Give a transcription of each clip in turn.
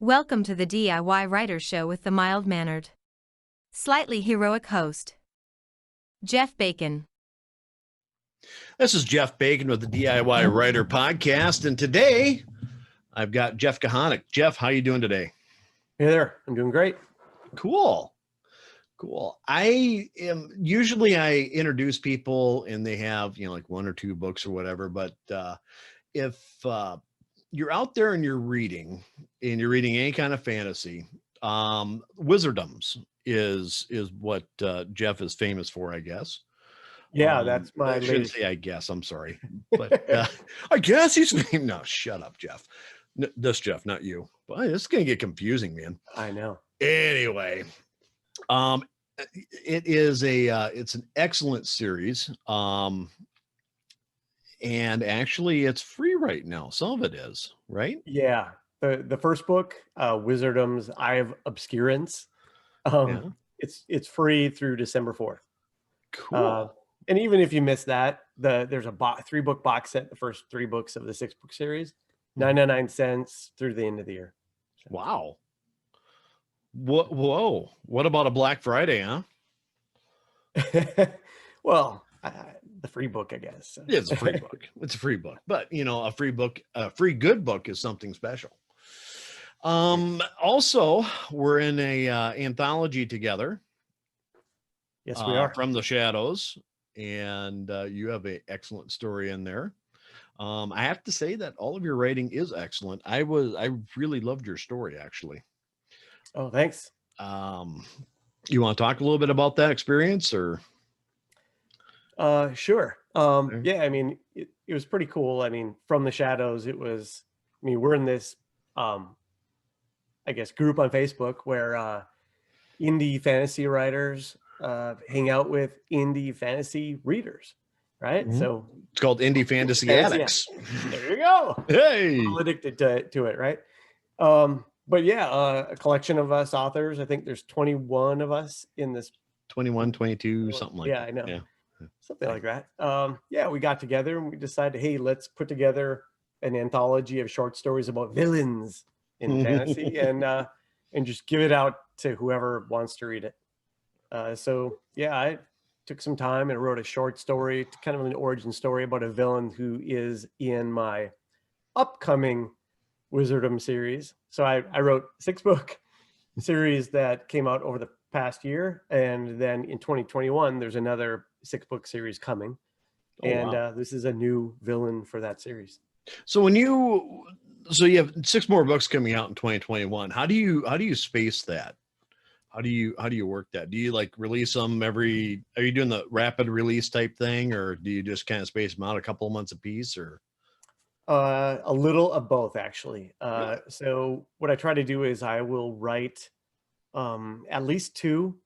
Welcome to the DIY Writer Show with the mild-mannered, slightly heroic host, Jeff Bacon. This is Jeff Bacon with the DIY Writer Podcast, and today I've got Jeff Kohanek. Jeff, how you doing today? Hey there, I'm doing great. Cool. I introduce people and they have, like one or two books or whatever, but if you're out there and you're reading any kind of fantasy, Wizardoms is what Jeff is famous for, I guess. Yeah, that's my I shouldn't say I guess, I'm sorry. But I guess he's named. No, shut up, Jeff. This Jeff, not you. But this is going to get confusing, man. I know. Anyway, it's an excellent series. And actually it's free right now. Some of it is, right? Yeah. The first book, Wizardoms, Eye of Obscurance. It's free through December 4th. Cool. And even if you miss that, there's a 3-book box set, the first 3 books of the 6-book series, 99 cents through the end of the year. Wow. Whoa. What about a Black Friday, huh? Well, the free book, I guess. Yeah, it's a free book. It's a free book. But, a free good book is something special. Also, we're in a anthology together. Yes, we are. From the Shadows. And you have an excellent story in there. I have to say that all of your writing is excellent. I really loved your story, actually. Oh, thanks. You want to talk a little bit about that experience, or? Sure. Yeah, I mean, it was pretty cool. I mean, From the Shadows, we're in this, I guess, group on Facebook where indie fantasy writers hang out with indie fantasy readers, right? Mm-hmm. So it's called Indie Fantasy Addicts. There you go. Hey, I'm addicted to it, right? But yeah, a collection of us authors. I think there's 21 of us in this. 21, 22, something like that. Yeah, I know. Yeah. Something like that. Yeah, we got together and we decided, hey, let's put together an anthology of short stories about villains in fantasy and just give it out to whoever wants to read it. So yeah, I took some time and wrote a short story, kind of an origin story about a villain who is in my upcoming Wizardom series. So I wrote a 6-book series that came out over the past year, and then in 2021 there's another 6-book series coming. Wow. This is a new villain for that series. So you have 6 more books coming out in 2021. How do you space that? How do you work that? Do you release them are you doing the rapid release type thing, or do you just kind of space them out a couple of months a piece, or? A little of both, actually. So what I try to do is I will write at least 2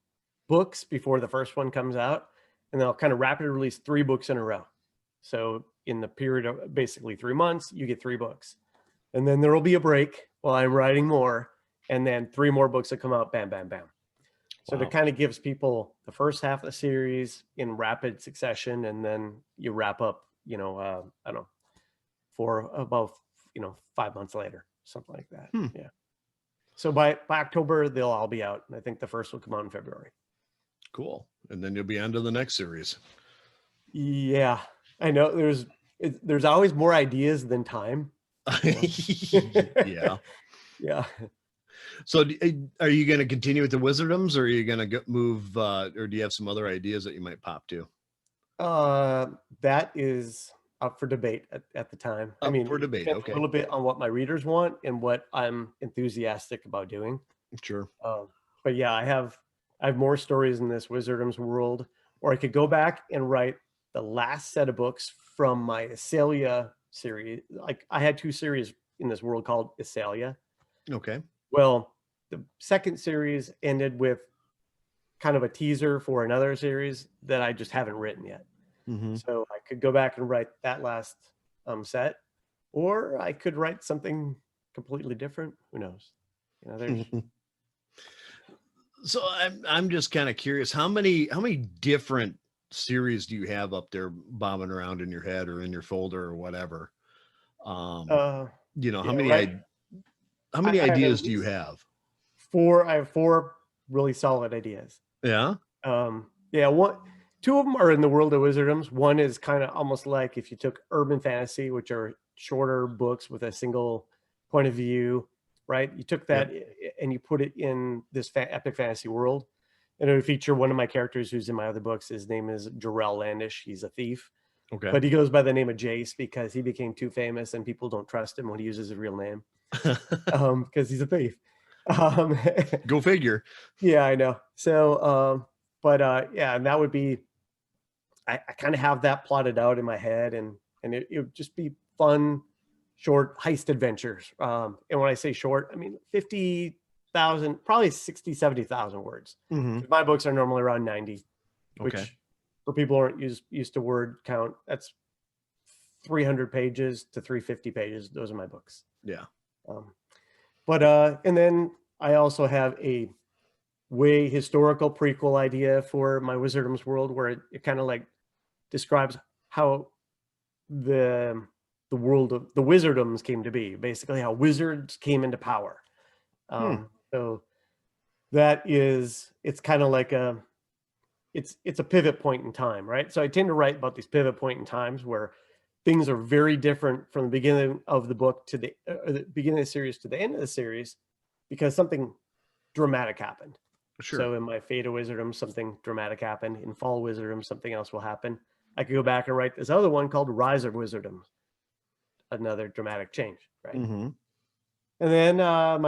books before the first one comes out, and then I'll kind of rapidly release 3 books in a row. So in the period of basically 3 months, you get 3 books, and then there will be a break while I'm writing more, and then 3 more books will come out, bam, bam, bam. So That kind of gives people the first half of the series in rapid succession, and then you wrap up, I don't know, for about 5 months later, something like that. Yeah. So by October they'll all be out, and I think the first will come out in February. Cool. And then you'll be on to the next series. Yeah, I know. There's always more ideas than time. Yeah. Yeah. So are you going to continue with the Wizardoms, or are you going to move, or do you have some other ideas that you might pop to? That is up for debate at the time. For debate. Okay. A little bit on what my readers want and what I'm enthusiastic about doing. Sure. But yeah, I have more stories in this Wizardoms world, or I could go back and write the last set of books from my Isalia series. I had 2 series in this world called Isalia. Okay. Well, the second series ended with kind of a teaser for another series that I just haven't written yet. Mm-hmm. So I could go back and write that last set, or I could write something completely different. Who knows? There's. So I'm just kind of curious, how many different series do you have up there bobbing around in your head or in your folder or whatever? How many? Right. How many I have ideas at do you least have? four. I have four really solid ideas. Yeah. Yeah, two of them are in the world of Wizardoms. One is kind of almost like if you took urban fantasy, which are shorter books with a single point of view, right? You took that and you put it in this epic fantasy world, and it would feature one of my characters who's in my other books. His name is Jarrell Landish. He's a thief, Okay. but he goes by the name of Jace because he became too famous and people don't trust him when he uses his real name, because he's a thief. Go figure. Yeah, I know. So, yeah, and that would be, I kind of have that plotted out in my head, and it would just be fun, short heist adventures. And when I say short, I mean 50,000, probably 60, 70,000 words. Mhm. My books are normally around 90, Okay. which for people who aren't used to word count, that's 300 pages to 350 pages. Those are my books. Yeah. And then I also have a way historical prequel idea for my Wizardoms world, where it kind of like describes how the world of the Wizardoms came to be, basically how wizards came into power. So that is, it's kind of like it's a pivot point in time, right? So I tend to write about these pivot point in times where things are very different from the beginning of the book to the beginning of the series to the end of the series, because something dramatic happened. Sure. So in my Fate of Wizardom, something dramatic happened. In Fall Wizardom, something else will happen. I could go back and write this other one called Rise of Wizardom, another dramatic change, right? Mm-hmm. And then I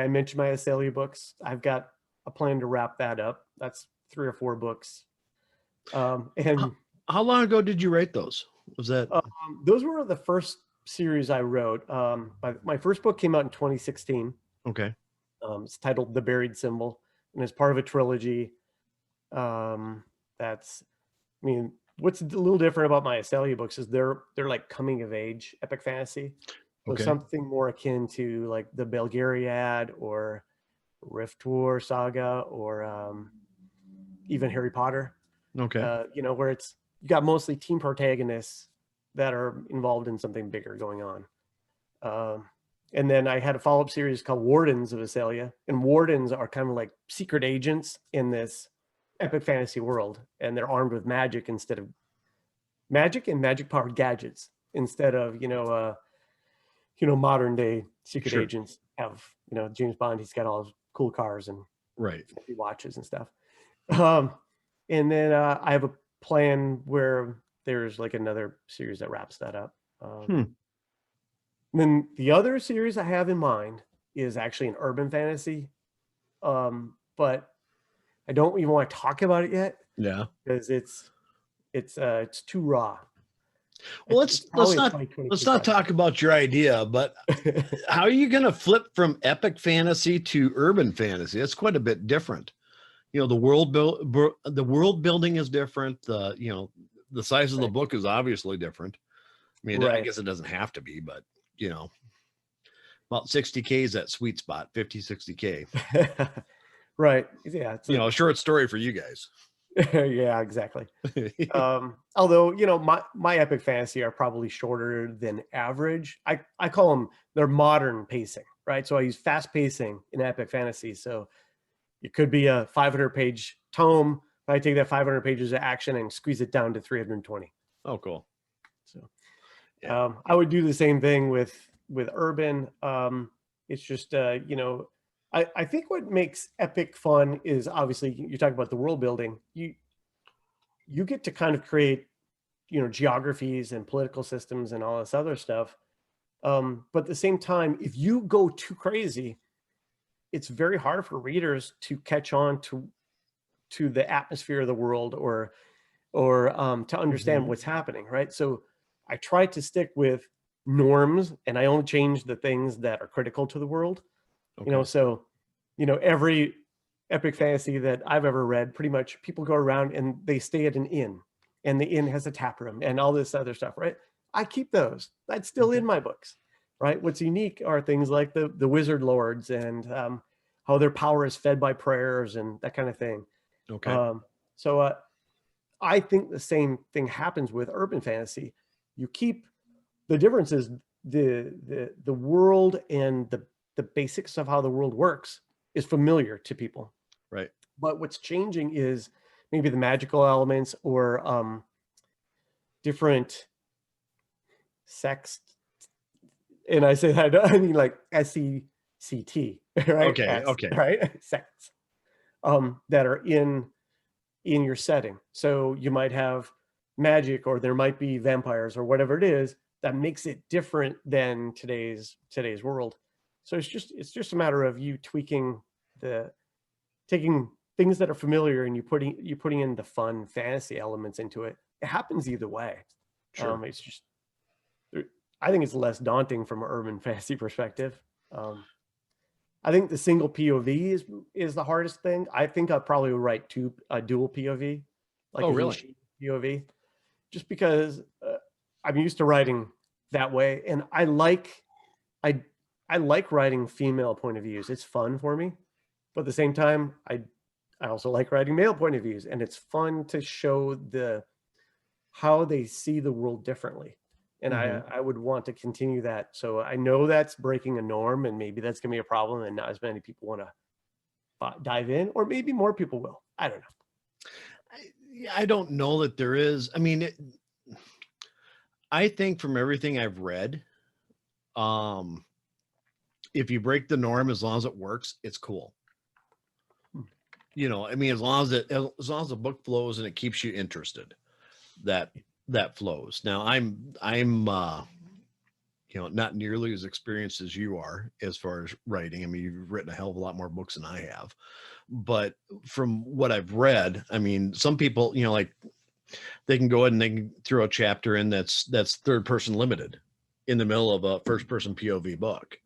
mentioned my Acelia books. I've got a plan to wrap that up. That's 3 or 4 books. And how long ago did you write those? Was that? Those were the first series I wrote. My first book came out in 2016. Okay. It's titled The Buried Symbol, and it's part of a trilogy. What's a little different about my Acelia books is they're like coming of age epic fantasy. So Okay. something more akin to like the Belgariad or Rift War saga, or even Harry Potter. Okay. Where you got mostly team protagonists that are involved in something bigger going on. And then I had a follow-up series called Wardens of Acelia, and Wardens are kind of like secret agents in this epic fantasy world, and they're armed with magic instead of magic and magic-powered gadgets instead of modern day secret Sure. agents have. James Bond, he's got all his cool cars and right watches and stuff. And then I have a plan where there's like another series that wraps that up. Then the other series I have in mind is actually an urban fantasy, but I don't even want to talk about it yet. Yeah, because it's too raw. Well, let's not talk about your idea, but how are you going to flip from epic fantasy to urban fantasy? That's quite a bit different. The world building is different. The size of the book is obviously different. I mean, I guess it doesn't have to be, but about 60K is that sweet spot, 50, 60K. Right. Yeah. It's a short story for you guys. Yeah, exactly. Although, my epic fantasy are probably shorter than average. I call them, they're modern pacing, right? So I use fast pacing in epic fantasy. So it could be a 500-page tome. I take that 500 pages of action and squeeze it down to 320. Oh, cool. So I would do the same thing with urban. It's just, I think what makes epic fun is, obviously, you're talking about the world building. You get to kind of create, geographies and political systems and all this other stuff. But at the same time, if you go too crazy, it's very hard for readers to catch on to the atmosphere of the world or to understand what's happening, right? So I try to stick with norms, and I only change the things that are critical to the world. Okay. Every epic fantasy that I've ever read, pretty much people go around and they stay at an inn, and the inn has a tap room and all this other stuff, right? I keep those. That's still in my books, right? What's unique are things like the wizard lords and how their power is fed by prayers and that kind of thing. Okay. So I think the same thing happens with urban fantasy. You keep the difference is the world and the basics of how the world works is familiar to people. Right. But what's changing is maybe the magical elements or different sex. And I say that, I mean like SECT, right? Okay. Okay. Right? Sex. That are in your setting. So you might have magic, or there might be vampires, or whatever it is that makes it different than today's world. So it's just a matter of you taking things that are familiar and you putting in the fun fantasy elements into it. It happens either way. Sure. It's just, I think it's less daunting from an urban fantasy perspective. I think the single POV is the hardest thing. I think I'd probably write a dual POV, like Oh, a really? POV, just because I'm used to writing that way, and I like writing female point of views. It's fun for me, but at the same time, I also like writing male point of views, and it's fun to show how they see the world differently. And I would want to continue that. So I know that's breaking a norm, and maybe that's going to be a problem, and not as many people want to dive in, or maybe more people will. I don't know. I don't know that there is. I mean, I think from everything I've read, if you break the norm, as long as it works, it's cool. You know, I mean, as long as the book flows and it keeps you interested, that flows. Now I'm you know, not nearly as experienced as you are as far as writing. I mean, you've written a hell of a lot more books than I have, but from what I've read, I mean, some people, you know, like they can go ahead and they can throw a chapter in that's third person limited in the middle of a first person POV book,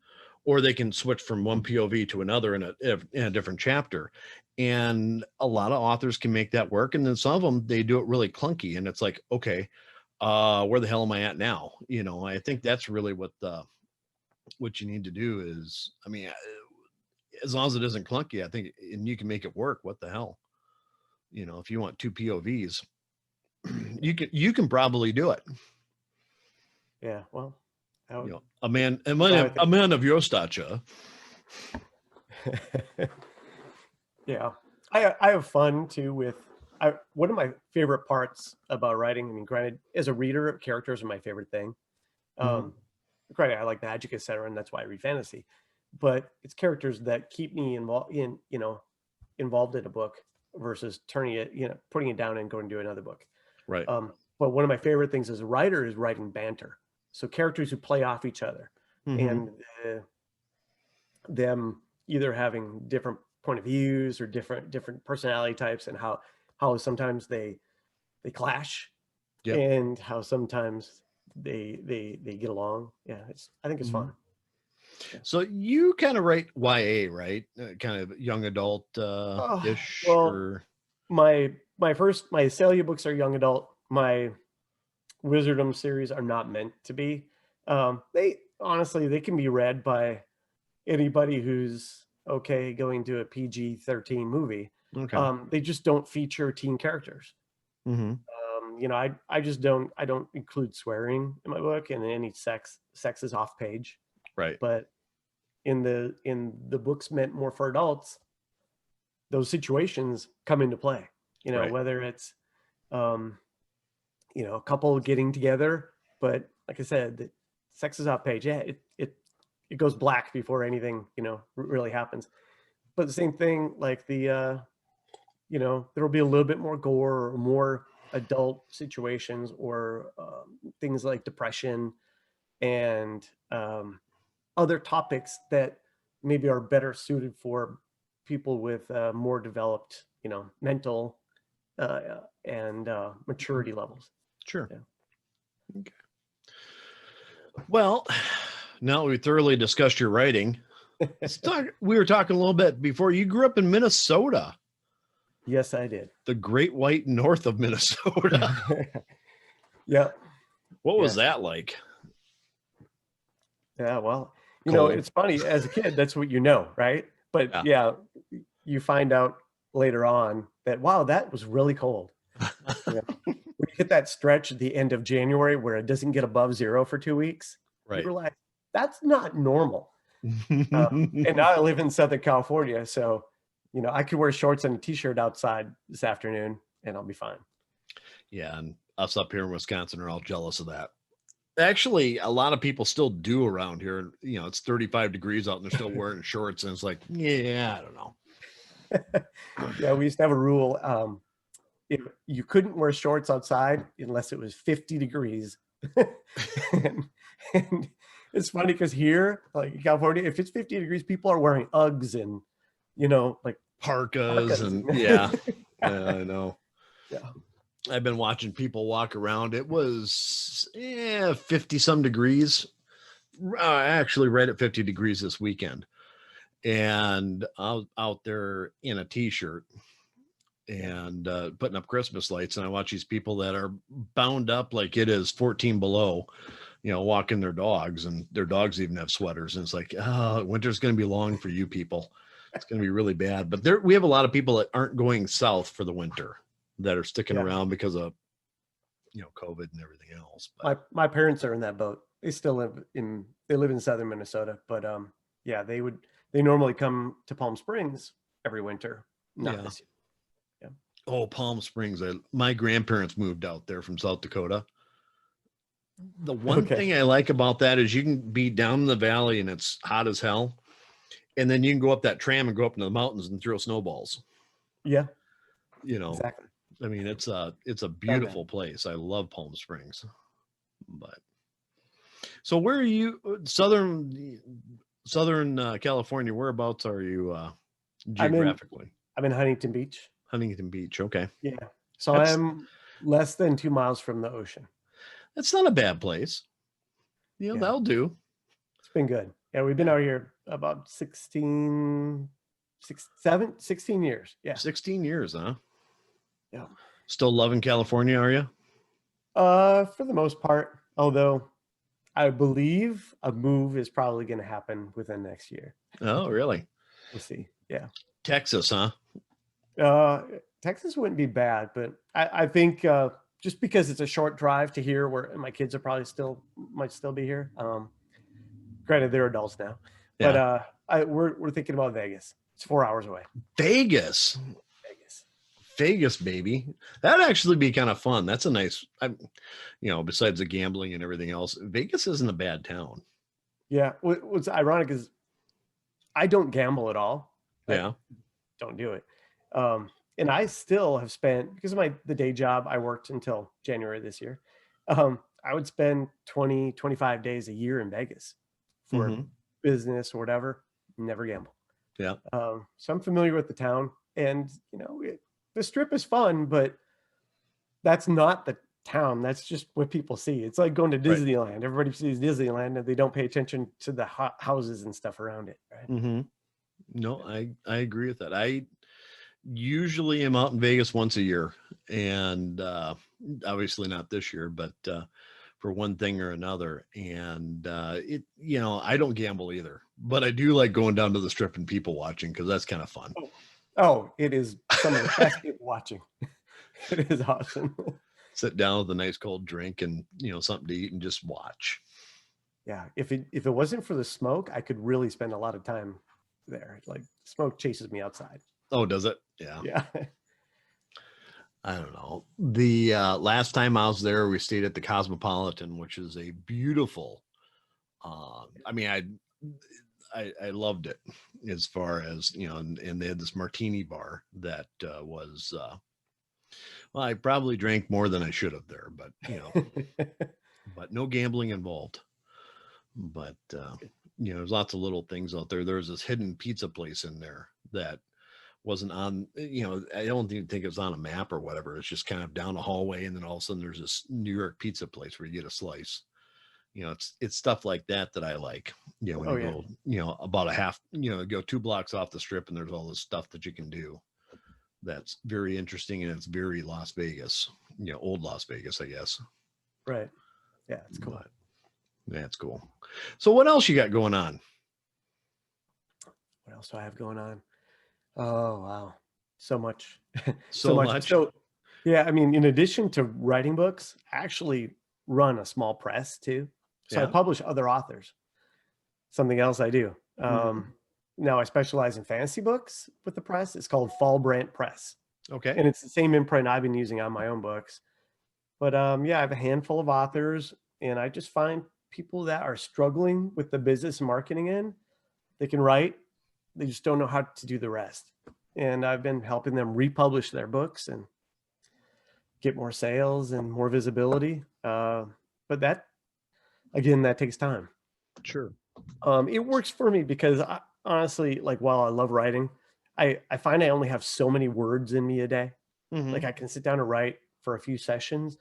or they can switch from one POV to another in a different chapter. And a lot of authors can make that work. And then some of them, they do it really clunky. And it's like, okay, where the hell am I at now? You know, I think that's really what you need to do is, I mean, as long as it isn't clunky, I think, and you can make it work, what the hell? You know, if you want two POVs, you can probably do it. Yeah, well, you know, a man of your stature. Yeah, I have fun too with. One of my favorite parts about writing, I mean, granted, as a reader, characters are my favorite thing. Granted, I like magic, etc., and that's why I read fantasy. But it's characters that keep me involved in a book versus turning it, putting it down and going to do another book. Right. But one of my favorite things as a writer is writing banter. So characters who play off each other, and them either having different point of views or different personality types, and how sometimes they clash, and how sometimes they get along. Yeah, I think it's fun. So you kind of write YA, right? Kind of young adult ish. Well, my Celia books are young adult. My Wizardoms series are not meant to be. They can be read by anybody who's okay going to a PG-13 movie. Okay. They just don't feature teen characters. I don't include swearing in my book, and any sex is off page. Right. But in the books meant more for adults, those situations come into play. Whether it's a couple getting together, but like I said, the sex is off page. Yeah, it goes black before anything really happens. But the same thing, like there will be a little bit more gore or more adult situations, or things like depression and other topics that maybe are better suited for people with more developed mental and maturity levels. Sure. Yeah. Okay. Well, now we thoroughly discussed your writing. We were talking a little bit before. You grew up in Minnesota. Yes, I did. The Great White North of Minnesota. Yeah. What was that like? Yeah, well, it's funny. As a kid, that's what right? But yeah, you find out later on that, wow, that was really cold. When you hit that stretch at the end of January where it doesn't get above 0 for 2 weeks, right, you realize that's not normal. And now I live in Southern California, so I could wear shorts and a t-shirt outside this afternoon and I'll be fine. Yeah, and us up here in Wisconsin are all jealous of that. Actually, a lot of people still do around here. It's 35 degrees out and they're still wearing shorts, and it's like, yeah, I don't know. Yeah, we used to have a rule. If you couldn't wear shorts outside unless it was 50 degrees. and it's funny because here, like in California, if it's 50 degrees, people are wearing Uggs and, like parkas and yeah, I know. Yeah. I've been watching people walk around. It was 50 some degrees, actually right at 50 degrees this weekend. And I was out there in a t-shirt and putting up Christmas lights. And I watch these people that are bound up like it is 14 below, walking their dogs, and their dogs even have sweaters. And it's like, oh, winter's going to be long for you people. It's going to be really bad. But we have a lot of people that aren't going south for the winter, that are sticking around because of, COVID and everything else. But my parents are in that boat. They still live in southern Minnesota, but they normally come to Palm Springs every winter. Not this year. Yeah. Oh, Palm Springs. My grandparents moved out there from South Dakota. The one thing I like about that is you can be down in the valley and it's hot as hell. And then you can go up that tram and go up into the mountains and throw snowballs. Yeah. Exactly. I mean, it's a beautiful place. I love Palm Springs. But so where are you? Southern California, whereabouts are you geographically? I'm in Huntington Beach. Huntington Beach. Okay. Yeah. So I'm less than 2 miles from the ocean. That's not a bad place. That'll do. It's been good. Yeah. We've been out here about 16 years. Yeah. 16 years, huh? Yeah. Still loving California, are you? For the most part, although I believe a move is probably going to happen within next year. Oh, really? We'll see. Yeah. Texas, huh? Texas wouldn't be bad, but I think just because it's a short drive to here, where my kids are probably might still be here. Granted, they're adults now, but we're thinking about Vegas. It's 4 hours away. Vegas, baby. That'd actually be kind of fun. That's a nice, besides the gambling and everything else, Vegas isn't a bad town. Yeah. What's ironic is I don't gamble at all. Yeah. Don't do it. And I still have spent, because of the day job, I worked until January this year. I would spend 20, 25 days a year in Vegas for business or whatever. Never gamble. Yeah. So I'm familiar with the town, and the Strip is fun, but that's not the town. That's just what people see. It's like going to Disneyland. Right. Everybody sees Disneyland and they don't pay attention to the houses and stuff around it. Right. Mm-hmm. No, I agree with that. I usually am out in Vegas once a year, and obviously not this year, but for one thing or another. And I don't gamble either, but I do like going down to the Strip and people watching, because that's kind of fun. Oh, it is some of the best people watching. It is awesome. Sit down with a nice cold drink and something to eat and just watch. Yeah, if it wasn't for the smoke, I could really spend a lot of time there. Like, smoke chases me outside. Oh, does it? Yeah. Yeah. I don't know. The last time I was there, we stayed at the Cosmopolitan, which is a beautiful. I loved it, as far as and they had this martini bar that was. Well, I probably drank more than I should have there, but but no gambling involved. But there's lots of little things out there. There's this hidden pizza place in there that wasn't on, I don't even think it was on a map or whatever. It's just kind of down a hallway, and then all of a sudden there's this New York pizza place where you get a slice. It's stuff like that I like. When you go, about a half, go 2 blocks off the Strip, and there's all this stuff that you can do. That's very interesting, and it's very Las Vegas, old Las Vegas, I guess. Right. Yeah, it's cool. But, that's cool. So what else you got going on? What else do I have going on? Oh, wow. So much. So much. So, yeah, I mean, in addition to writing books, I actually run a small press too. So I publish other authors. Something else I do. Now I specialize in fantasy books with the press. It's called Fall Brandt Press. Okay. And it's the same imprint I've been using on my own books. But yeah, I have a handful of authors, and I just find people that are struggling with the business and marketing end. They can write, they just don't know how to do the rest. And I've been helping them republish their books and get more sales and more visibility. But that, again, that takes time. Sure. It works for me because honestly, like, while I love writing, I find I only have so many words in me a day. Like, I can sit down and write for a few sessions,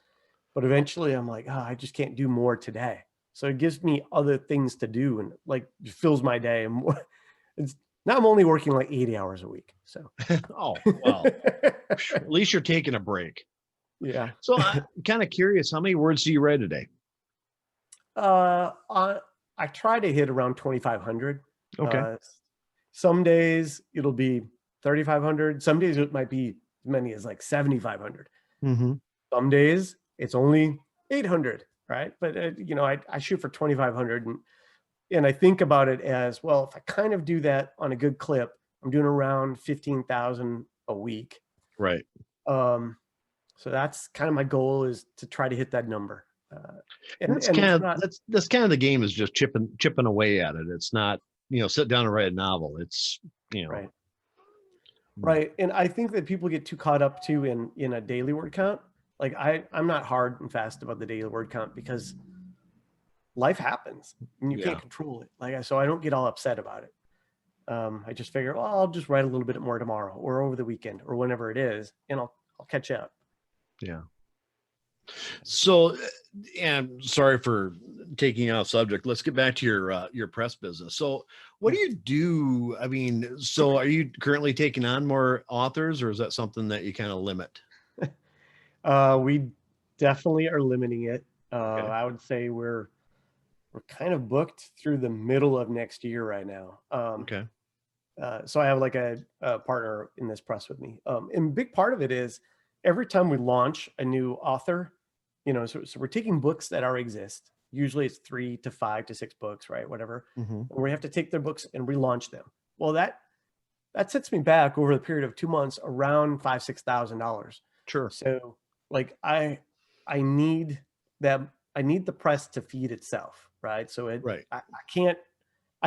but eventually I'm like, I just can't do more today. So it gives me other things to do, and like it fills my day. And more, now I'm only working like 80 hours a week. So, oh, well, at least you're taking a break. Yeah. So I'm kind of curious, how many words do you write a day? I try to hit around 2,500. Okay. Some days it'll be 3,500. Some days it might be as many as like 7,500. Some days it's only 800, right? But I shoot for 2,500, and I think about it as, well, if I kind of do that on a good clip, I'm doing around 15,000 a week. Right. So that's kind of my goal, is to try to hit that number. That's kind of the game, is just chipping away at it. It's not, sit down and write a novel. It's, Right. Right. And I think that people get too caught up too in a daily word count. Like, I'm not hard and fast about the daily word count, because life happens and you can't control it. So I don't get all upset about it. I just figure, well, I'll just write a little bit more tomorrow or over the weekend or whenever it is, and I'll catch up. Yeah. So, and sorry for taking you off subject. Let's get back to your press business. So what do you do? I mean, so are you currently taking on more authors, or is that something that you kind of limit? We definitely are limiting it. Okay. I would say we're kind of booked through the middle of next year right now. Okay. So I have like a partner in this press with me. And a big part of it is every time we launch a new author, so we're taking books that already exist. Usually it's 3 to 5 to 6 books, right? Whatever. And we have to take their books and relaunch them. Well, that sets me back over the period of 2 months around $5,000-$6,000. Sure. So like I need the press to feed itself, right? So I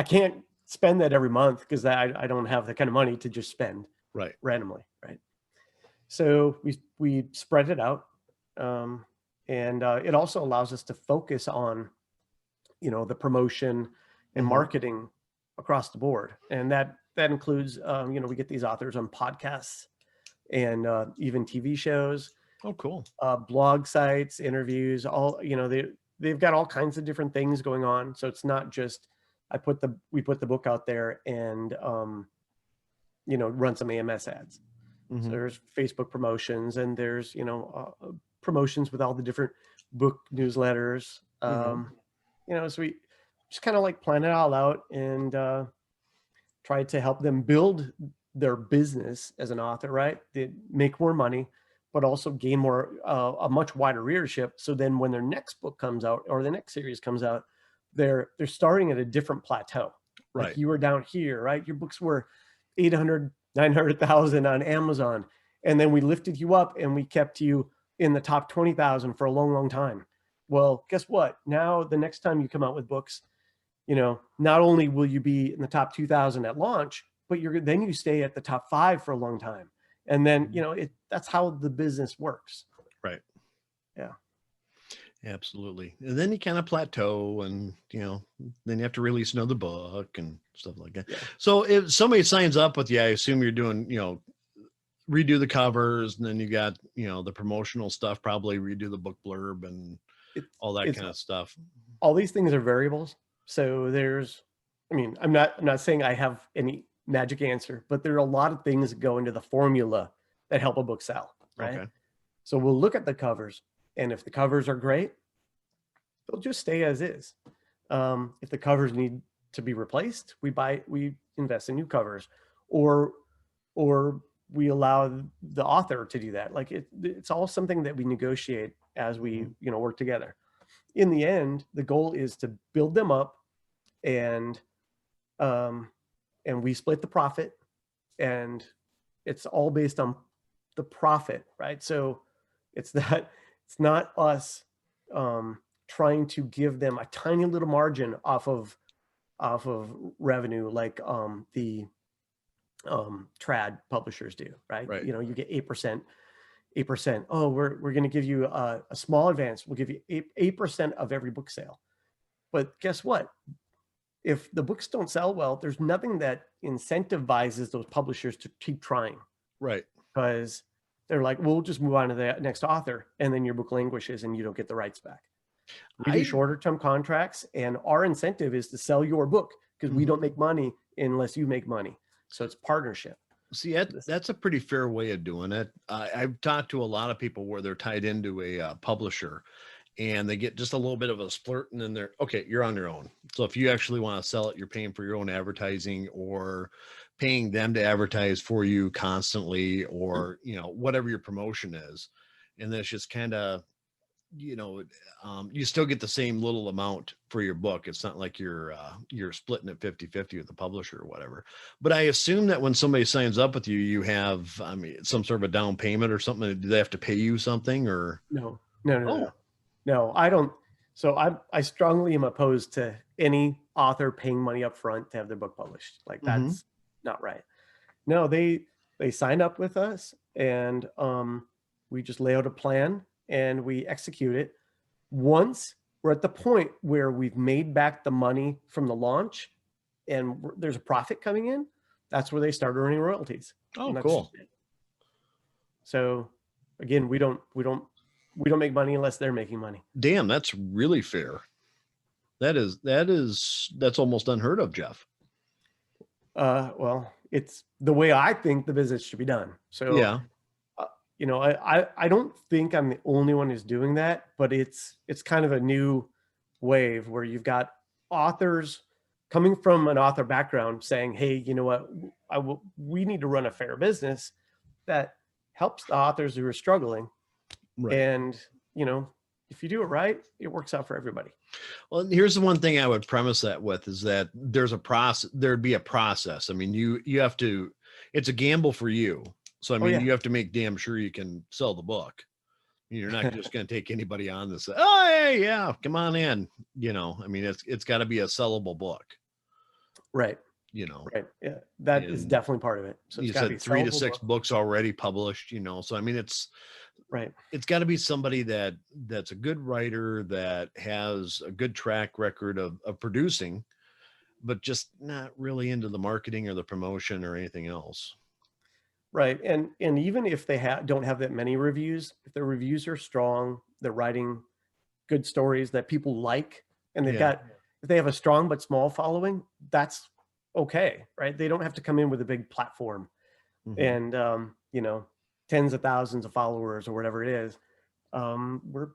can't spend that every month, because I don't have the kind of money to just spend randomly, right? So we spread it out, and it also allows us to focus on the promotion and marketing across the board, and that includes we get these authors on podcasts and even TV shows. Oh, cool. Blog sites, interviews, all, they've got all kinds of different things going on. So it's not just we put the book out there and run some AMS ads. So there's Facebook promotions, and there's promotions with all the different book newsletters. So we just kind of like plan it all out and try to help them build their business as an author, right? They make more money, but also gain more, a much wider readership. So then when their next book comes out or the next series comes out, they're starting at a different plateau. Right. Like, you were down here, right? Your books were 800, 900,000 on Amazon. And then we lifted you up and we kept you in the top 20,000 for a long, long time. Well, guess what? Now, the next time you come out with books, not only will you be in the top 2,000 at launch, but then you stay at the top 5 for a long time. And then, that's how the business works. Right. Yeah. Absolutely. And then you kind of plateau, and, then you have to release another book and stuff like that. Yeah. So if somebody signs up with you, I assume you're doing, redo the covers, and then you got, the promotional stuff, probably redo the book blurb and all that kind of stuff. All these things are variables. So I'm not saying I have any magic answer, but there are a lot of things that go into the formula that help a book sell, right? Okay. So we'll look at the covers, and if the covers are great, they'll just stay as is. If the covers need to be replaced, we invest in new covers, or we allow the author to do that. Like, it's all something that we negotiate as we work together. In the end, the goal is to build them up and and we split the profit, and it's all based on the profit, right? So it's not us trying to give them a tiny little margin off of revenue like the trad publishers do, right? Right. You know, you get 8%. Oh, we're going to give you a small advance. We'll give you 8% of every book sale. But guess what? If the books don't sell well, there's nothing that incentivizes those publishers to keep trying. Right. Because they're like, we'll just move on to the next author, and then your book languishes and you don't get the rights back. We do shorter term contracts, and our incentive is to sell your book because we don't make money unless you make money. So it's partnership. See, that's a pretty fair way of doing it. I've talked to a lot of people where they're tied into a publisher, and they get just a little bit of a splurt, and then they're okay, you're on your own. So if you actually want to sell it, you're paying for your own advertising or paying them to advertise for you constantly, or, you know, whatever your promotion is. And then it's just kind of, you know, you still get the same little amount for your book. It's not like you're splitting it 50-50 with the publisher or whatever. But I assume that when somebody signs up with you, you have, I mean, some sort of a down payment or something. Do they have to pay you something or? No, I don't. So I strongly am opposed to any author paying money up front to have their book published. Like that's not right. No, they sign up with us, and we just lay out a plan and we execute it. Once we're at the point where we've made back the money from the launch and there's a profit coming in, that's where they start earning royalties. Oh, cool. So again, we don't make money unless they're making money. Damn, that's really fair. That's almost unheard of, Jeff. Well, it's the way I think the business should be done. So yeah, you know, I don't think I'm the only one who's doing that, but it's kind of a new wave where you've got authors coming from an author background saying, hey, you know what, we need to run a fair business that helps the authors who are struggling. Right. And, you know, if you do it right, it works out for everybody. Well, here's the one thing I would premise that with is that there's a process, there'd be a process. I mean, you have to, it's a gamble for you. So, I mean, you have to make damn sure you can sell the book. You're not just going to take anybody on this. Oh, hey, yeah, come on in. You know, I mean, it's got to be a sellable book. Right. You know, right. Yeah. That is definitely part of it. So you said 3 to 6 books already published, you know, so I mean, it's right. It's got to be somebody that's a good writer, that has a good track record of producing, but just not really into the marketing or the promotion or anything else. Right. And even if they don't have that many reviews, if their reviews are strong, they're writing good stories that people like, and they've got, if they have a strong but small following, that's okay. Right. They don't have to come in with a big platform and, you know, tens of thousands of followers or whatever it is. We're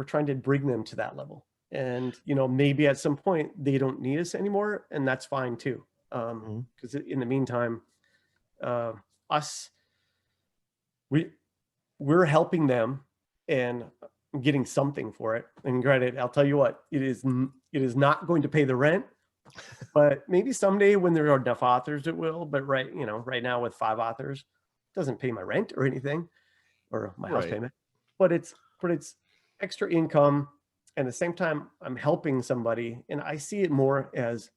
trying to bring them to that level, and, you know, maybe at some point they don't need us anymore, and that's fine too. Because in the meantime, we're helping them and getting something for it. And granted, I'll tell you what, it is not going to pay the rent, but maybe someday when there are enough authors, it will. But right now with 5 authors, it doesn't pay my rent or anything, or my house payment, but it's extra income. And at the same time, I'm helping somebody, and I see it more as,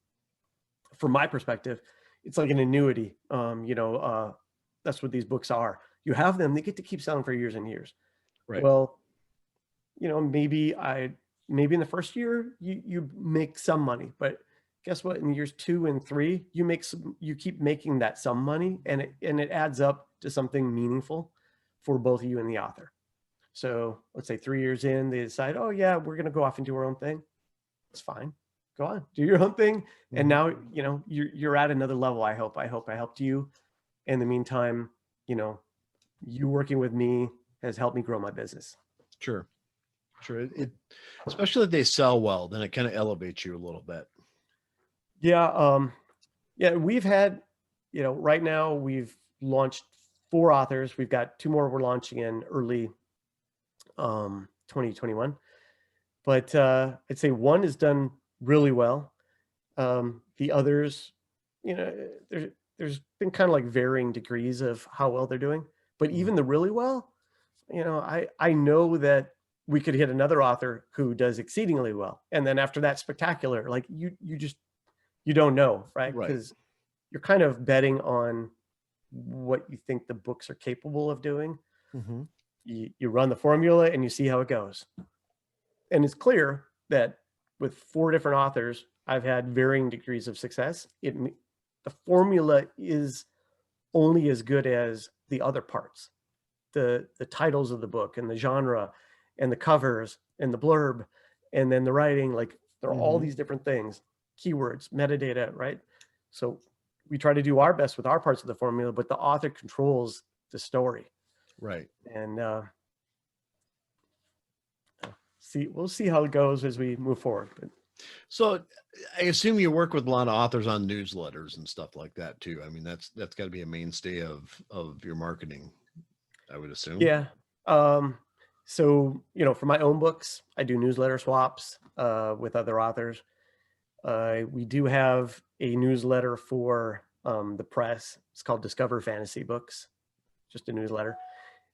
from my perspective, it's like an annuity. That's what these books are. You have them, they get to keep selling for years and years. Right. Well, you know, maybe in the first year you make some money, but guess what? In years 2 and 3, you keep making that some money, and it adds up to something meaningful for both you and the author. So let's say 3 years in, they decide, oh yeah, we're going to go off and do our own thing. It's fine. Go on, do your own thing. And now, you know, you're at another level. I hope I helped you. In the meantime, you know, you working with me has helped me grow my business. Sure. It especially if they sell well, then it kind of elevates you a little bit. Yeah. We've had, you know, right now we've launched 4 authors. We've got 2 more we're launching in early 2021. But I'd say 1 is done really well. The others, there's been kind of like varying degrees of how well they're doing. But even the really well, I know that we could hit another author who does exceedingly well, and then after that, spectacular. Like you don't know, right? Right. Because you're kind of betting on what you think the books are capable of doing. Mm-hmm. You run the formula and you see how it goes. And it's clear that with 4 different authors, I've had varying degrees of success. The formula is only as good as the other parts, the titles of the book and the genre and the covers and the blurb and then the writing. Like there are all these different things, keywords, metadata, right? So we try to do our best with our parts of the formula, but the author controls the story. Right. And we'll see how it goes as we move forward. But so I assume you work with a lot of authors on newsletters and stuff like that too. I mean, that's got to be a mainstay of your marketing, I would assume. yeah. So, for my own books, I do newsletter swaps with other authors. We do have a newsletter for the press. It's called Discover Fantasy Books, just a newsletter.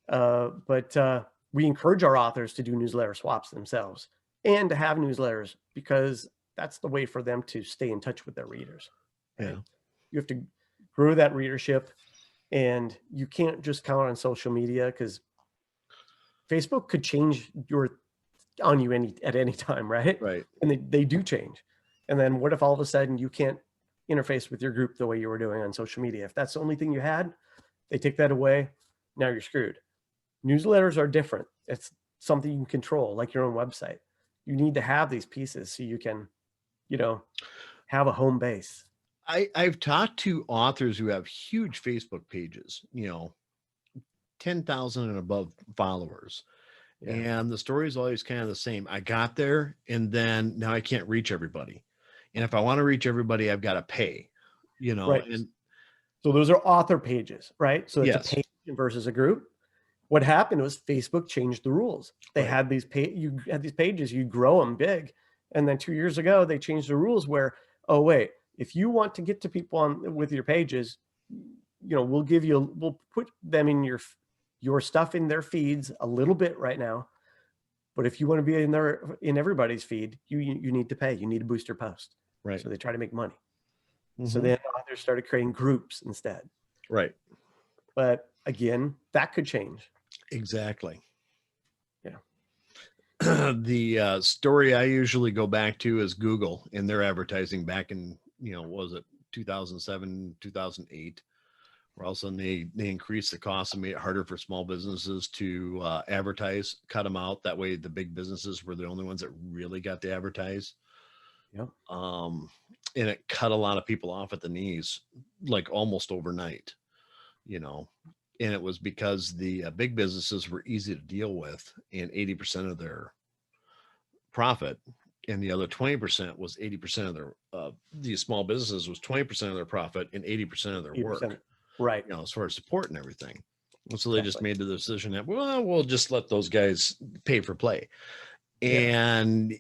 But we encourage our authors to do newsletter swaps themselves and to have newsletters, because that's the way for them to stay in touch with their readers. Right? Yeah. You have to grow that readership, and you can't just count on social media, because Facebook could change on you at any time, right? Right. And they do change. And then what if all of a sudden you can't interface with your group the way you were doing on social media? If that's the only thing you had, they take that away. Now you're screwed. Newsletters are different. It's something you can control, like your own website. You need to have these pieces so you can, have a home base. I've talked to authors who have huge Facebook pages, 10,000 and above followers. Yeah. And the story is always kind of the same. I got there and then now I can't reach everybody. And if I want to reach everybody, I've got to pay, Right. And so those are author pages, right? So it's yes. a page versus a group. What happened was Facebook changed the rules. They Right. had you had these pages, you grow them big. And then 2 years ago, they changed the rules where, oh, wait, if you want to get to people with your pages, we'll put them in your stuff in their feeds a little bit right now. But if you want to be in everybody's feed, you need to pay. You need to boost your post. Right. So they try to make money. Mm-hmm. So then authors started creating groups instead. Right. But again, that could change. Exactly. Yeah. The story I usually go back to is Google and their advertising back in, was it 2007, 2008, where all of a sudden they increased the cost and made it harder for small businesses to advertise, cut them out. That way the big businesses were the only ones that really got to advertise. Yep. And it cut a lot of people off at the knees, like almost overnight, and it was because the big businesses were easy to deal with and 80% of their profit, and the other 20% was 80% of their these small businesses was 20% of their profit and 80% of their 80%. work, right? As far as support and everything. And so they just made the decision that, well, we'll just let those guys pay for play. And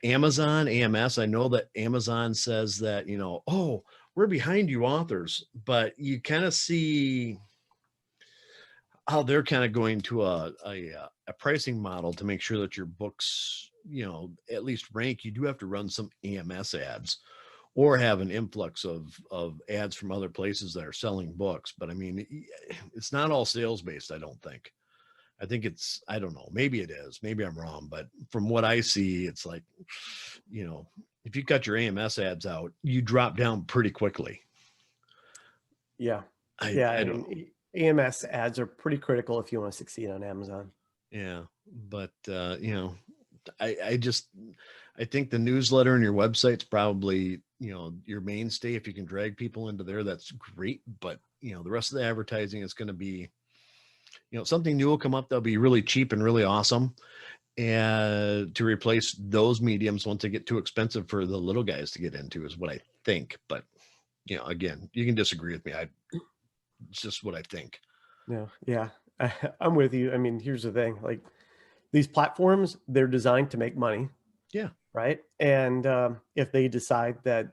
Amazon, AMS, I know that Amazon says that, oh, we're behind you authors, but you kind of see how they're kind of going to a pricing model to make sure that your books, at least rank. You do have to run some AMS ads or have an influx of ads from other places that are selling books. But I mean, it's not all sales based, I don't think. I think it's, I don't know, maybe it is, maybe I'm wrong, but from what I see, it's like, if you got your AMS ads out, you drop down pretty quickly. Yeah. I don't know. AMS ads are pretty critical if you want to succeed on Amazon. Yeah. But, I think the newsletter and your website's probably, your mainstay. If you can drag people into there, that's great. But, the rest of the advertising is going to be, something new will come up that'll be really cheap and really awesome. And to replace those mediums once they get too expensive for the little guys to get into is what I think. But, again, you can disagree with me. It's just what I think. No, yeah, I'm with you. I mean, here's the thing, like these platforms, they're designed to make money. Yeah. Right. And if they decide that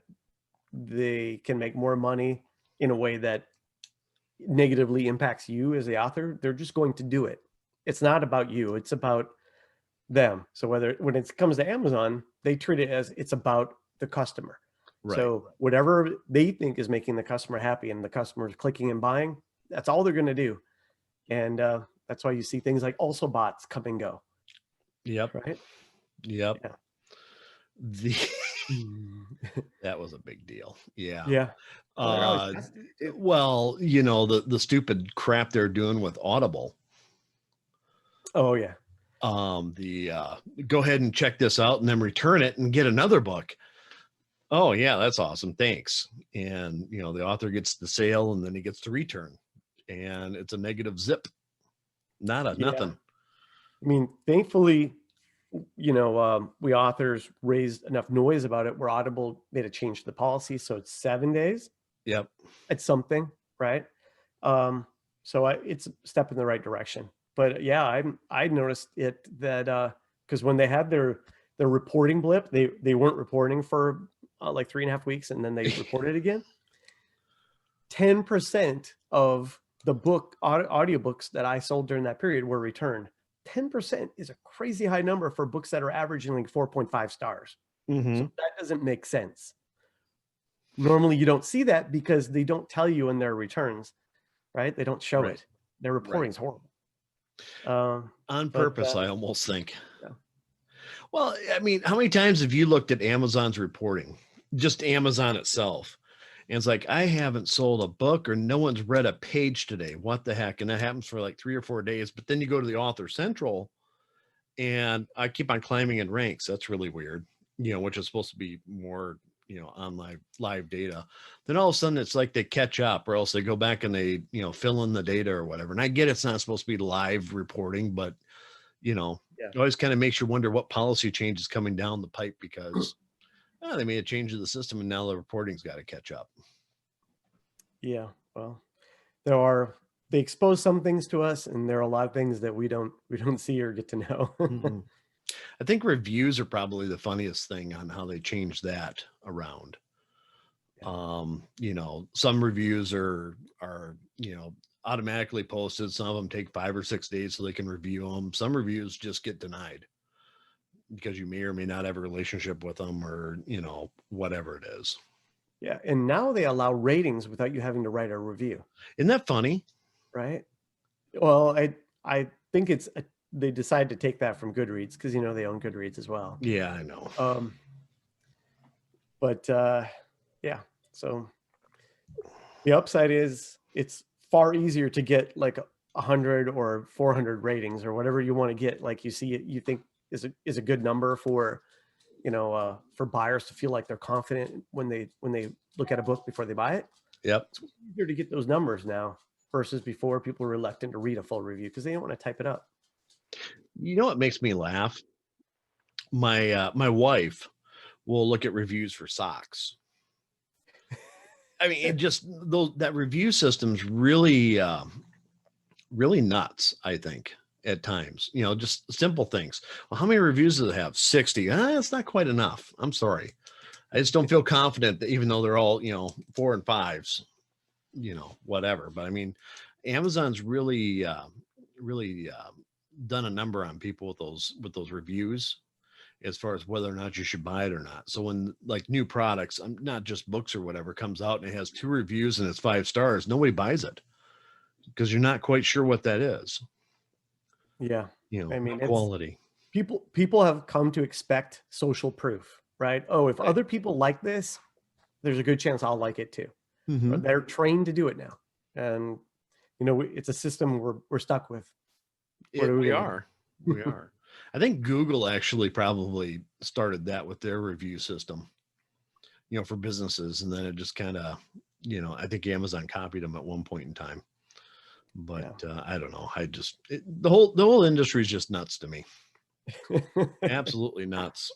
they can make more money in a way that negatively impacts you as the author, they're just going to do it. It's not about you, it's about them. So when it comes to Amazon, they treat it as it's about the customer. Right. So whatever they think is making the customer happy and the customer is clicking and buying, that's all they're going to do. And that's why you see things like also bots come and go. Yep. Right. Yep. Yeah. That was a big deal. Yeah. Yeah. Well, you know, the stupid crap they're doing with Audible. Oh yeah. Go ahead and check this out and then return it and get another book. Oh yeah, that's awesome. Thanks. And you know, the author gets the sale and then he gets the return, and it's a negative zip. Nothing. I mean, thankfully, you know, we authors raised enough noise about it where Audible made a change to the policy. So it's 7 days. Yep. It's something, right? So it's a step in the right direction. But yeah, I noticed it that because when they had their reporting blip, they weren't reporting for like 3.5 weeks, and then they reported again. 10% of the audiobooks that I sold during that period were returned. 10% is a crazy high number for books that are averaging like 4.5 stars. Mm-hmm. So that doesn't make sense. Normally you don't see that because they don't tell you in their returns, right? They don't show it. Their reporting is horrible. On purpose, I almost think. Yeah. Well, I mean, how many times have you looked at Amazon's reporting? Just Amazon itself. And it's like, I haven't sold a book or no one's read a page today. What the heck? And that happens for like 3 or 4 days. But then you go to the Author Central and I keep on climbing in ranks. That's really weird, you know, which is supposed to be more, you know, on live data. Then all of a sudden it's like they catch up, or else they go back and they, you know, fill in the data or whatever. And I get it's not supposed to be live reporting, but you know, it always kind of makes you wonder what policy change is coming down the pipe, because they made a change to the system and now the reporting's got to catch up. Yeah. Well, they expose some things to us, and there are a lot of things that we don't see or get to know. Mm-hmm. I think reviews are probably the funniest thing on how they change that around. Yeah. You know, some reviews are, you know, automatically posted. Some of them take 5 or 6 days so they can review them. Some reviews just get denied because you may or may not have a relationship with them, or, you know, whatever it is. Yeah. And now they allow ratings without you having to write a review. Isn't that funny? Right. Well, I think they decided to take that from Goodreads because, you know, they own Goodreads as well. Yeah, I know. But yeah, so the upside is it's far easier to get like 100 or 400 ratings or whatever you want to get. Like you see it, you think is a good number for, you know, for buyers to feel like they're confident when they look at a book before they buy it. Yep. It's easier to get those numbers now versus before. People were reluctant to read a full review because they didn't want to type it up. You know what makes me laugh? My wife will look at reviews for socks. I mean, that review system's really, really nuts, I think, at times. You know, just simple things. Well, how many reviews does it have? 60. That's not quite enough. I'm sorry. I just don't feel confident that, even though they're all, you know, 4 and 5s, you know, whatever. But I mean, Amazon's really, really done a number on people with those reviews, as far as whether or not you should buy it or not. So when like new products, not just books or whatever, comes out and it has 2 reviews and it's 5 stars, nobody buys it because you're not quite sure what that is. Yeah. You know, I mean, quality. People have come to expect social proof, right? Oh, if other people like this, there's a good chance I'll like it too. Mm-hmm. They're trained to do it now. And, you know, it's a system we're stuck with. We are. I think Google actually probably started that with their review system, you know, for businesses. And then it just kind of, you know, I think Amazon copied them at one point in time, but I don't know. The whole industry is just nuts to me. Absolutely nuts.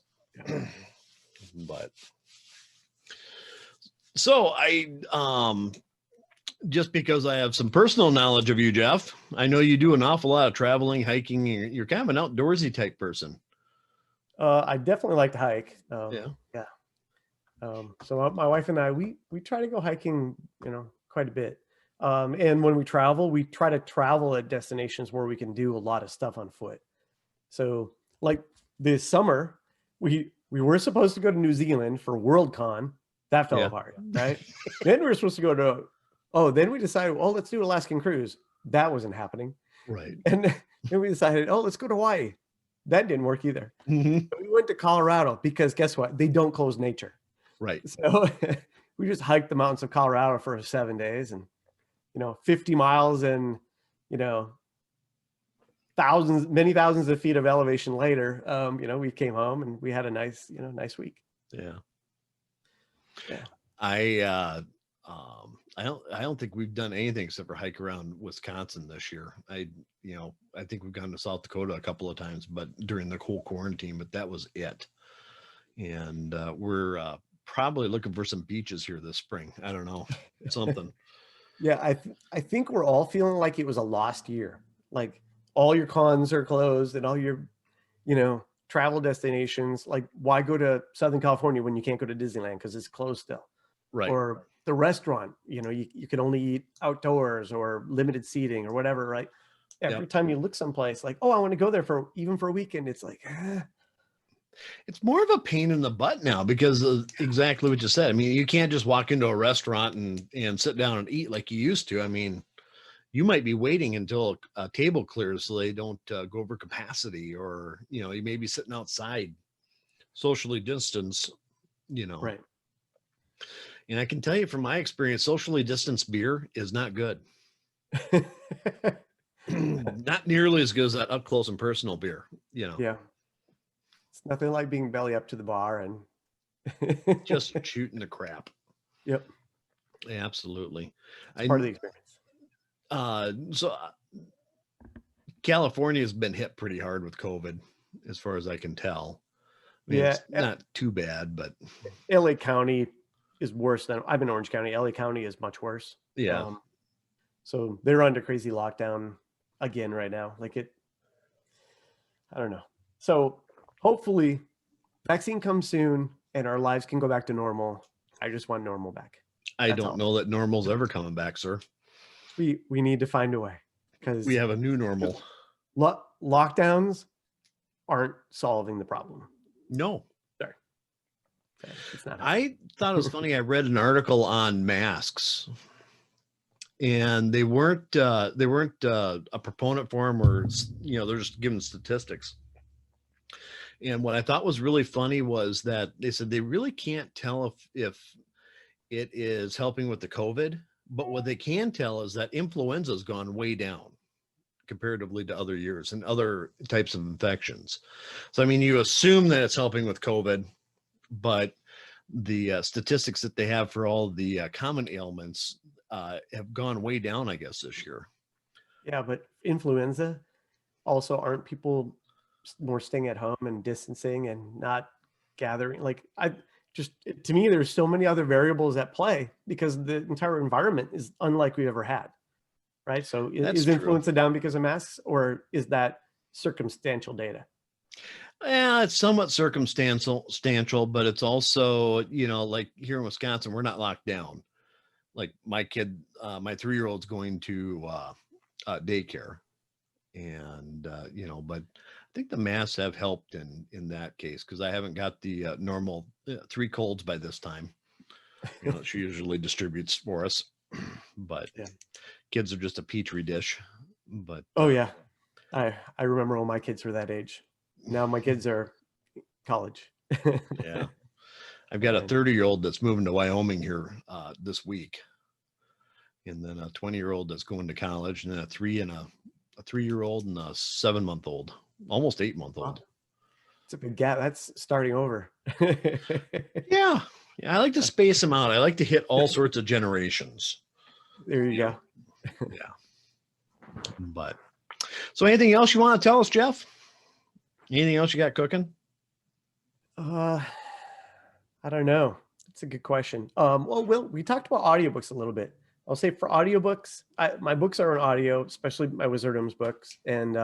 But so just because I have some personal knowledge of you, Jeff, I know you do an awful lot of traveling, hiking. You're kind of an outdoorsy type person. I definitely like to hike. Yeah. So my wife and I, we try to go hiking, quite a bit. And when we travel, we try to travel at destinations where we can do a lot of stuff on foot. So like this summer, we were supposed to go to New Zealand for Worldcon. That fell apart, right? Then we were supposed to go to, then we decided, well, let's do Alaskan cruise. That wasn't happening. Right. And then we decided, let's go to Hawaii. That didn't work either. Mm-hmm. So we went to Colorado because guess what? They don't close nature. Right. So we just hiked the mountains of Colorado for 7 days and, 50 miles and, many thousands of feet of elevation later, we came home and we had a nice week. Yeah. Yeah. I don't think we've done anything except for hike around Wisconsin this year. I think we've gone to South Dakota a couple of times, but during the whole quarantine, but that was it. And we're probably looking for some beaches here this spring. I don't know, something. Yeah. I think we're all feeling like it was a lost year. Like all your cons are closed and all your, travel destinations. Like why go to Southern California when you can't go to Disneyland because it's closed still? Right. Or the restaurant, you can only eat outdoors or limited seating or whatever, right? Every time you look someplace like, I want to go there even for a weekend. It's like, It's more of a pain in the butt now because of exactly what you said. I mean, you can't just walk into a restaurant and sit down and eat like you used to. I mean, you might be waiting until a table clears so they don't go over capacity, or, you may be sitting outside socially distanced, Right. And I can tell you from my experience, socially distanced beer is not good. Not nearly as good as that up close and personal beer, Yeah. It's nothing like being belly up to the bar and just shooting the crap. Yep. Absolutely. It's part of the experience. So California has been hit pretty hard with COVID, as far as I can tell. I mean, it's not too bad, but LA County is worse than I'm in Orange County. LA County is much worse. Yeah. So they're under crazy lockdown again right now. I don't know. So hopefully vaccine comes soon and our lives can go back to normal. I just want normal back. I don't know that normal's ever coming back, sir. We need to find a way because we have a new normal. Lockdowns aren't solving the problem. No. Sorry. It's not. I thought it was funny. I read an article on masks, and they weren't a proponent for them, or they're just giving statistics. And what I thought was really funny was that they said they really can't tell if it is helping with the COVID, but what they can tell is that influenza has gone way down comparatively to other years and other types of infections. So, I mean, you assume that it's helping with COVID, but the statistics that they have for all the common ailments have gone way down, I guess, this year. Yeah, but influenza also, aren't people more staying at home and distancing and not gathering? To me, there's so many other variables at play because the entire environment is unlike we ever had, right? So is influenza down because of masks, or is that circumstantial data? Yeah, it's somewhat circumstantial, but it's also, like here in Wisconsin, we're not locked down. Like my kid, my 3-year-old's going to daycare, and but I think the masks have helped in that case because I haven't got the normal 3 colds by this time. She usually distributes for us, but kids are just a petri dish. But I remember when my kids were that age. Now my kids are college. Yeah, I've got a 30-year-old that's moving to Wyoming here this week, and then a 20-year-old that's going to college, and then a 3-year-old and a 7-month-old. Almost 8-month-old. Wow. It's a big gap. That's starting over. Yeah. I like to space them out. I like to hit all sorts of generations. There you go. Yeah. But so anything else you want to tell us, Jeff? Anything else you got cooking? I don't know. It's a good question. Well, we talked about audiobooks a little bit. I'll say for audiobooks, my books are on audio, especially my Wizardoms books. And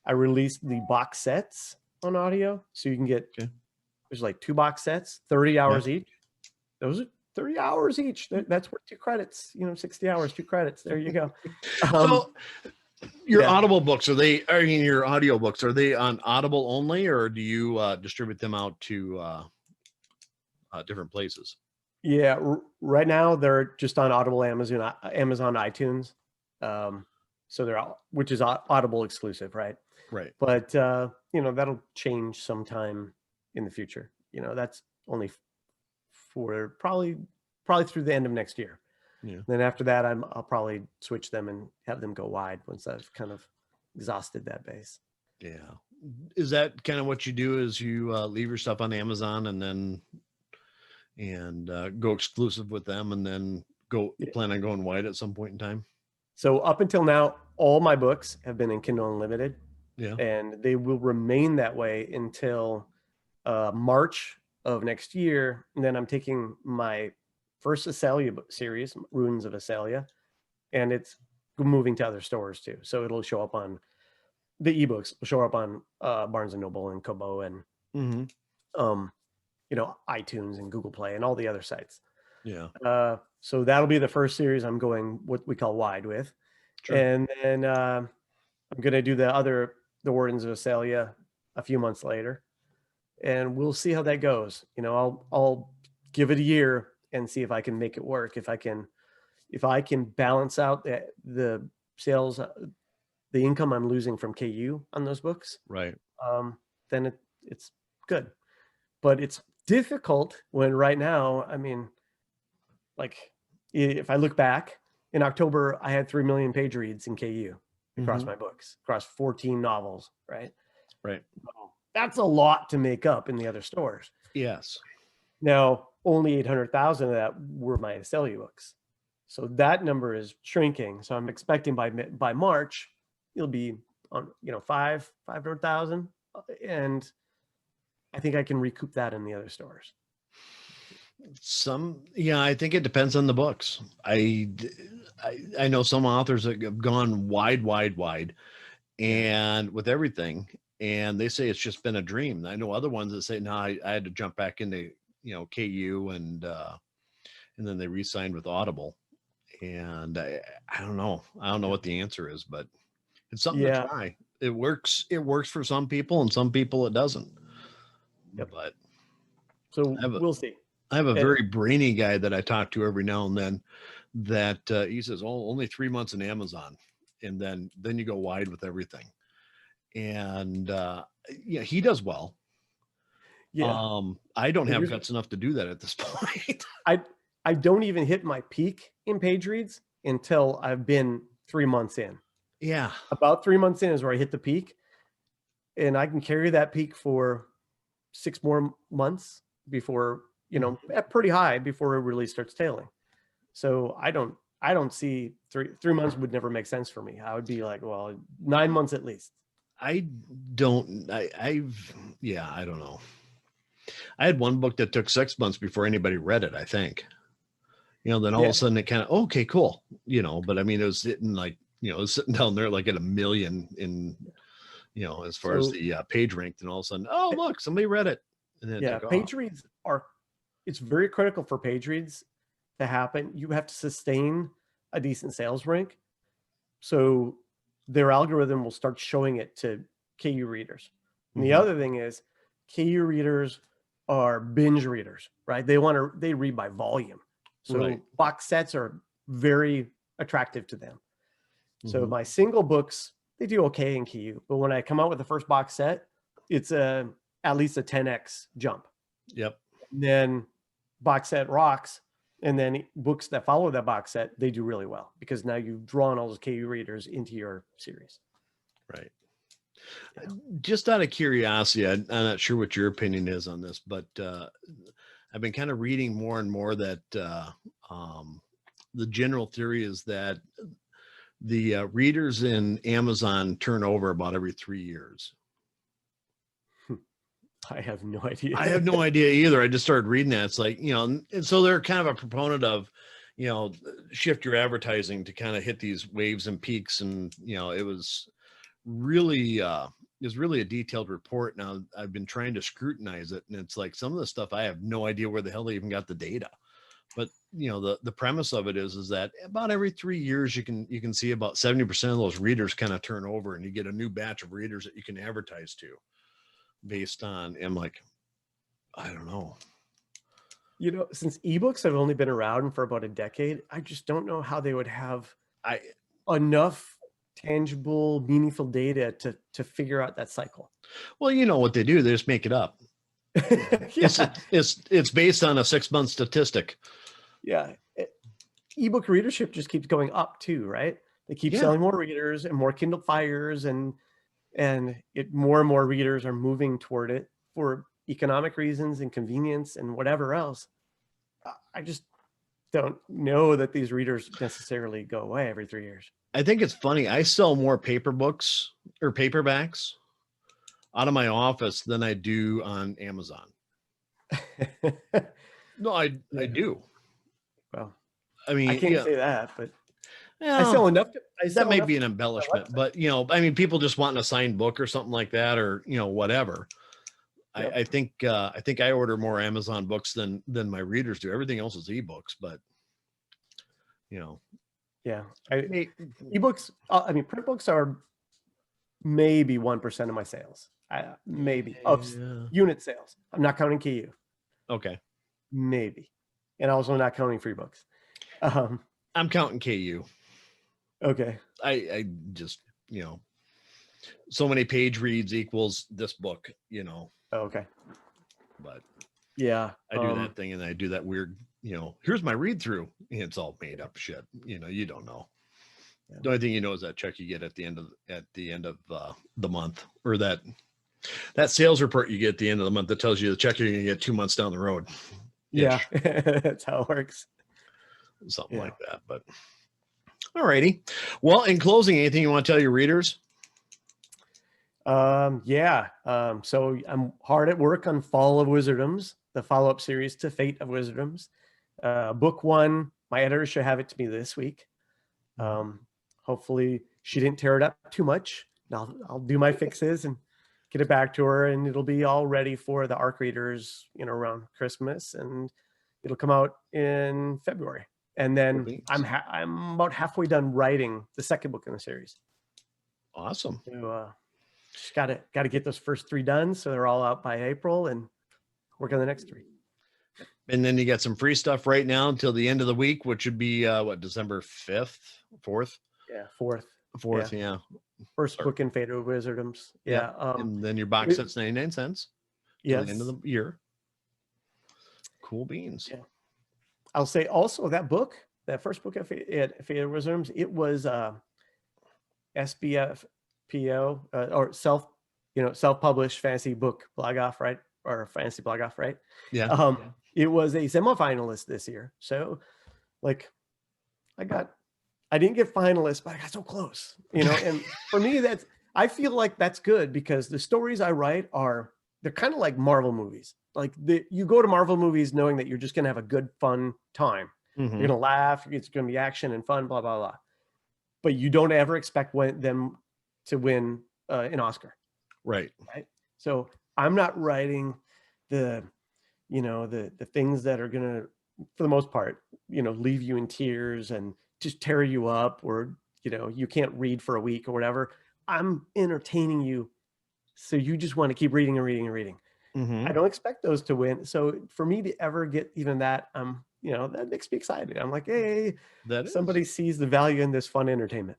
I released the box sets on audio. So you can get There's like 2 box sets, 30 hours each. Those are 30 hours each. That's worth 2 credits, 60 hours, 2 credits. There you go. So your yeah. Audible books, your audio books, are they on Audible only, or do you distribute them out to different places? Yeah, right now they're just on Audible, Amazon, iTunes. So they're which is Audible exclusive, right? Right. But that'll change sometime in the future. That's only for probably through the end of next year. Yeah. Then after that, I'll probably switch them and have them go wide once I've kind of exhausted that base. Yeah. Is that kind of what you do? Is you leave your stuff on Amazon and go exclusive with them, and then plan on going wide at some point in time? So up until now, all my books have been in Kindle Unlimited. Yeah. And they will remain that way until March of next year. And then I'm taking my first Asalia book series, Ruins of Asalia, and it's moving to other stores too. So it'll show up on the ebooks, will show up on Barnes and Noble and Kobo and iTunes and Google Play and all the other sites. Yeah. So that'll be the first series I'm going what we call wide with. Sure. And then I'm going to do the Ruins of Asalia a few months later, and we'll see how that goes. I'll give it a year and see if I can make it work. If I can balance out the sales, the income I'm losing from KU on those books, right? Then it's good. But it's difficult when right now, I mean, like if I look back in October, I had 3 million page reads in KU across my books, across 14 novels, right? Right. That's a lot to make up in the other stores. Yes. Now, only 800,000 of that were my Asalia books. So that number is shrinking. So I'm expecting by March, it'll be on, 500,000. And I think I can recoup that in the other stores. I think it depends on the books. I know some authors that have gone wide and with everything, and they say it's just been a dream. I know other ones that say, no, I had to jump back into, KU and then they re-signed with Audible. And I don't know. I don't know what the answer is, but it's something to try. It works. It works for some people, and some people it doesn't. Yep. But so we'll see. I have a very brainy guy that I talk to every now and then that he says, oh, only 3 months in Amazon. And then you go wide with everything. And he does well. Yeah. I don't have guts enough to do that at this point. I don't even hit my peak in page reads until I've been 3 months in. Yeah. About 3 months in is where I hit the peak. And I can carry that peak for 6 more months before, at pretty high before it really starts tailing. So I don't see 3 months would never make sense for me. I would be like, well, 9 months at least. I don't know. I had one book that took 6 months before anybody read it, I think. Then all of a sudden it kind of, okay, cool. But I mean, it was sitting it was sitting down there like at 1 million in, as far as the page ranked, and all of a sudden, oh, look, somebody read it. And then page reads it's very critical for page reads to happen. You have to sustain a decent sales rank. So their algorithm will start showing it to KU readers. And the other thing is KU readers are binge readers, right? They read by volume. So box sets are very attractive to them. So my single books, they do okay in KU. But when I come out with the first box set, it's at least a 10x jump. Yep. And then box set rocks. And then books that follow that box set, they do really well because now you've drawn all those KU readers into your series. Right. Yeah. Just out of curiosity, I'm not sure what your opinion is on this, but I've been kind of reading more and more that the general theory is that the readers in Amazon turn over about every 3 years. I have no idea. I have no idea either. I just started reading that. It's like, and so they're kind of a proponent of, shift your advertising to kind of hit these waves and peaks. And, it was really is really a detailed report. Now I've been trying to scrutinize it, and it's like some of the stuff I have no idea where the hell they even got the data. But the premise of it is that about every 3 years you can see about 70% of those readers kind of turn over, and you get a new batch of readers that you can advertise to based on. I'm like, I don't know. Since ebooks have only been around for about a decade, I just don't know how they would have enough tangible, meaningful data to figure out that cycle. Well, you know what they do? They just make it up. Yeah. It's based on a 6-month statistic. Yeah. Ebook readership just keeps going up too, right? They keep selling more readers and more Kindle Fires, and more and more readers are moving toward it for economic reasons and convenience and whatever else. I just don't know that these readers necessarily go away every 3 years. I think it's funny. I sell more paper books or paperbacks out of my office than I do on Amazon. No, I do. Well, I mean, I can't say that, but yeah, I sell enough. That may be an embellishment, but I mean, people just want a signed book or something like that, or whatever. Yep. I think I order more Amazon books than my readers do. Everything else is ebooks, but yeah, ebooks. I mean, print books are maybe 1% of my sales. Maybe of unit sales. I'm not counting KU. Okay. Maybe, and also not counting free books. I'm counting KU. Okay. I just so many page reads equals this book. Oh, okay. But yeah, I do that thing, and I do that weird. Here's my read through. It's all made up shit. You don't know. Yeah. The only thing you know is that check you get at the end of the month, or that sales report you get at the end of the month that tells you the check you're going to get 2 months down the road. Yeah, that's how it works. Something like that. But all righty. Well, in closing, anything you want to tell your readers? So I'm hard at work on Fall of Wizardoms, the follow-up series to Fate of Wizardoms. Book 1, my editor should have it to me this week. Hopefully she didn't tear it up too much. I'll do my fixes and get it back to her, and it'll be all ready for the ARC readers, around Christmas, and it'll come out in February. And then I'm about halfway done writing the second book in the series. Awesome. So, just gotta get those first 3 done, so they're all out by April, and work on the next 3. And then you got some free stuff right now until the end of the week, which would be December 5th, 4th? Yeah, 4th. 4th, yeah. First book in Fate of Wizardoms. Yeah. And then your box set's 99 cents. Yeah. The end of the year. Cool beans. Yeah. I'll say also that first book at Fate of Wizardoms, it was SBFPO or self-published fantasy book blog off, right? Or fantasy blog off, right? Yeah. It was a semifinalist this year. So I didn't get finalist, but I got so close, and for me, I feel like that's good, because the stories I write they're kind of like Marvel movies. Like you go to Marvel movies knowing that you're just going to have a good, fun time. You're going to laugh. It's going to be action and fun, blah, blah, blah. But you don't ever expect them to win an Oscar. Right. So I'm not writing the things that are going to, for the most part, leave you in tears and just tear you up, or, you can't read for a week or whatever. I'm entertaining you, so you just want to keep reading and reading and reading. I don't expect those to win. So for me to ever get even that, that makes me excited. I'm like, hey, somebody sees the value in this fun entertainment.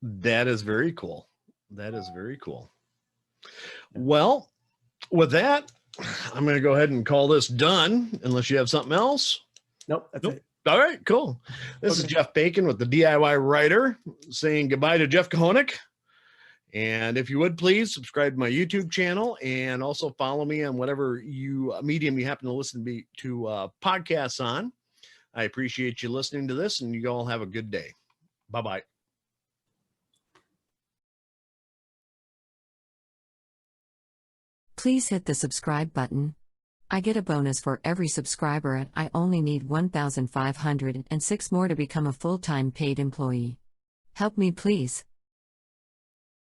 That is very cool. That is very cool. Well, with that, I'm going to go ahead and call this done, unless you have something else. Nope, that's it. All right, cool. This is Jeff Bacon with the DIY Writer, saying goodbye to Jeff Kohanek. And if you would, please subscribe to my YouTube channel, and also follow me on whatever medium you happen to listen to podcasts on. I appreciate you listening to this, and you all have a good day. Bye-bye. Please hit the subscribe button. I get a bonus for every subscriber, and I only need 1,506 more to become a full-time paid employee. Help me, please.